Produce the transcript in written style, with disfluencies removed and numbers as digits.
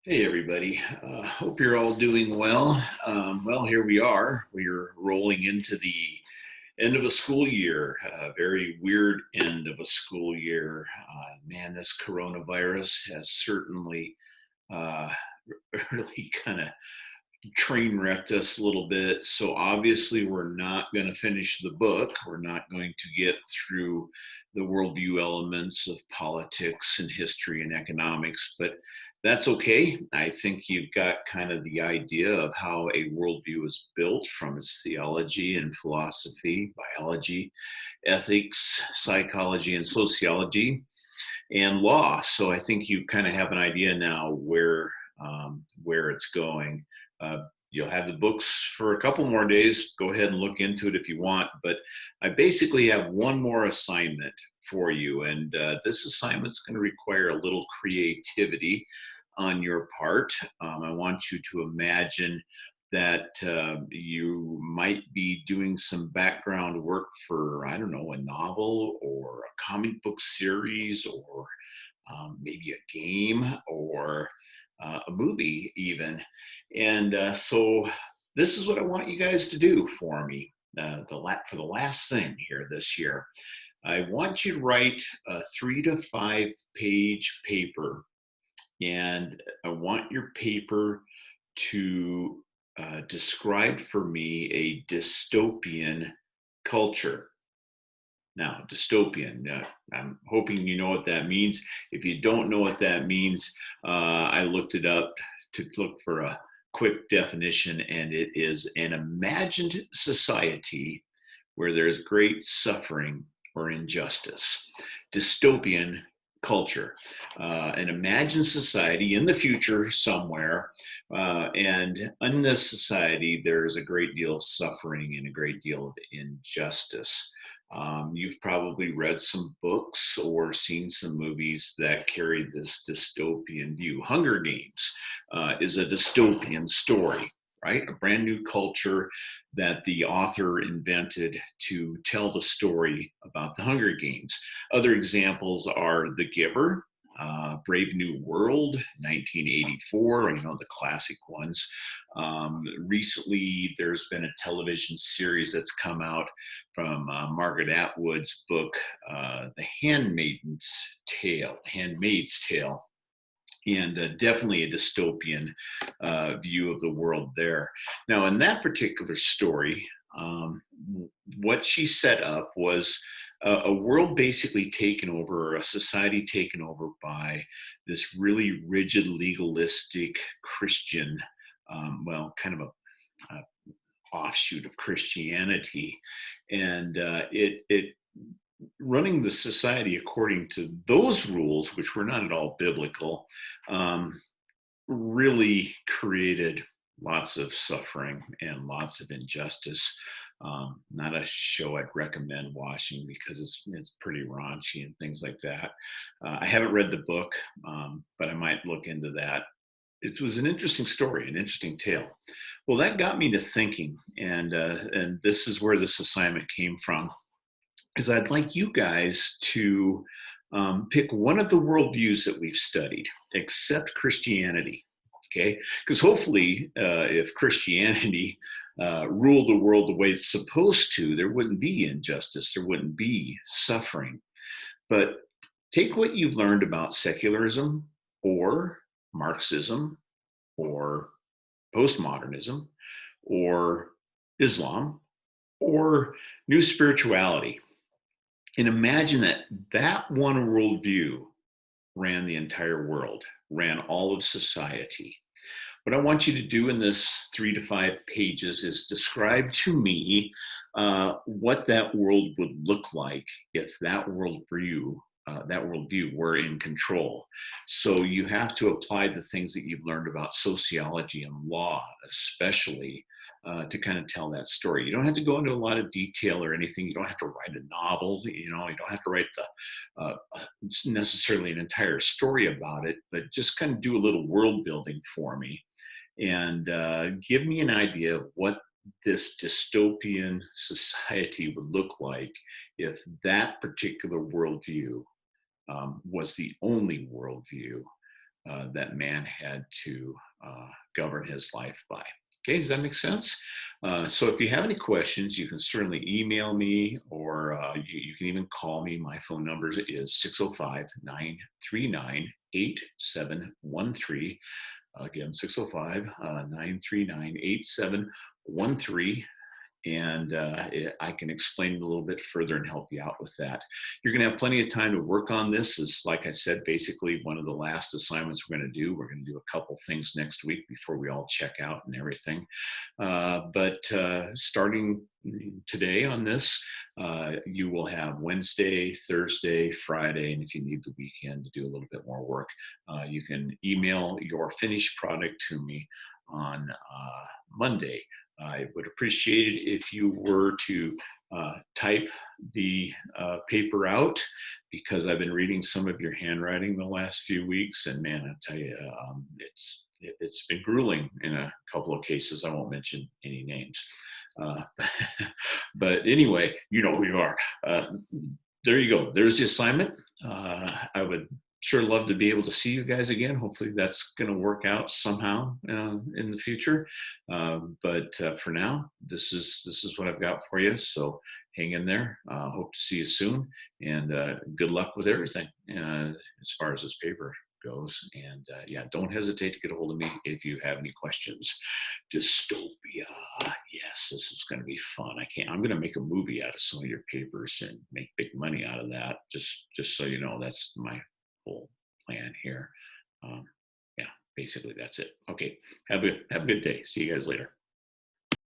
Hey everybody, hope you're all doing well. Well, here we are. We're rolling into the end of a school year, a very weird end of a school year. Man, this coronavirus has certainly uh, really kind of train wrecked us a little bit. So obviously, we're not going to finish the book. We're not going to get through the worldview elements of politics and history and economics, but that's okay. I think you've got kind of the idea of how a worldview is built from its theology and philosophy, biology, ethics, psychology, and sociology, and law. So I think you kind of have an idea now where it's going. Uh, you'll have the books for a couple more days. Go ahead and look into it if you want. But I basically have one more assignment for you, and this assignment's going to require a little creativity on your part. I want you to imagine that you might be doing some background work for, I don't know, a novel or a comic book series or maybe a game or a movie even. And so this is what I want you guys to do for me for the last thing here this year. I want you to write a 3 to 5 page paper, and I want your paper to describe for me a dystopian culture. Now, dystopian, I'm hoping you know what that means. If you don't know what that means, I looked it up to look for a quick definition, and it is an imagined society where there's great suffering or injustice. Dystopian culture, an imagined society in the future somewhere, and in this society, there's a great deal of suffering and a great deal of injustice. You've probably read some books or seen some movies that carry this dystopian view. Hunger Games is a dystopian story, right? A brand new culture that the author invented to tell the story about the Hunger Games. Other examples are The Giver, Brave New World, 1984, the classic ones. Recently, there's been a television series that's come out from Margaret Atwood's book, The Handmaid's Tale, and definitely a dystopian view of the world there. Now, in that particular story, what she set up was a world basically taken over, or a society taken over by this really rigid, legalistic Christian, kind of a offshoot of Christianity, and it running the society according to those rules, which were not at all biblical, really created lots of suffering and lots of injustice. Not a show I'd recommend watching because it's pretty raunchy and things like that. I haven't read the book, but I might look into that. It was an interesting story, an interesting tale. Well, that got me to thinking, and this is where this assignment came from. Is I'd like you guys to pick one of the worldviews that we've studied, except Christianity. Okay, because hopefully, if Christianity ruled the world the way it's supposed to, there wouldn't be injustice, there wouldn't be suffering. But take what you've learned about secularism or Marxism or postmodernism or Islam or new spirituality, and imagine that one worldview ran the entire world, ran all of society. What I want you to do in this 3 to 5 pages is describe to me what that world would look like if that worldview were in control. So you have to apply the things that you've learned about sociology and law, especially, to kind of tell that story. You don't have to go into a lot of detail or anything. You don't have to write a novel. You don't have to write necessarily an entire story about it, but just kind of do a little world building for me and give me an idea of what this dystopian society would look like if that particular worldview was the only worldview that man had to govern his life by. Okay, does that make sense? So if you have any questions, you can certainly email me, or you can even call me. My phone number is 605-939-8713. Again, 605-939-8713. And I can explain it a little bit further and help you out with that. You're going to have plenty of time to work on this. Is, like I said, basically one of the last assignments we're going to do. We're going to do a couple things next week before we all check out and everything. But starting today on this, you will have Wednesday, Thursday, Friday, and if you need the weekend to do a little bit more work, you can email your finished product to me on Monday. I would appreciate it if you were to type the paper out, because I've been reading some of your handwriting the last few weeks, and man, I'll tell you, it's been grueling in a couple of cases. I won't mention any names. But anyway, you know who you are. There you go. There's the assignment. I would sure love to be able to see you guys again. Hopefully that's going to work out somehow in the future. But for now, this is what I've got for you. So hang in there. Hope to see you soon, and good luck with everything as far as this paper goes. And yeah, don't hesitate to get a hold of me if you have any questions. Dystopia. Yes, this is going to be fun. I'm going to make a movie out of some of your papers and make big money out of that. Just so you know, that's my whole plan here. Yeah, basically that's it. Okay, have a good day. See you guys later.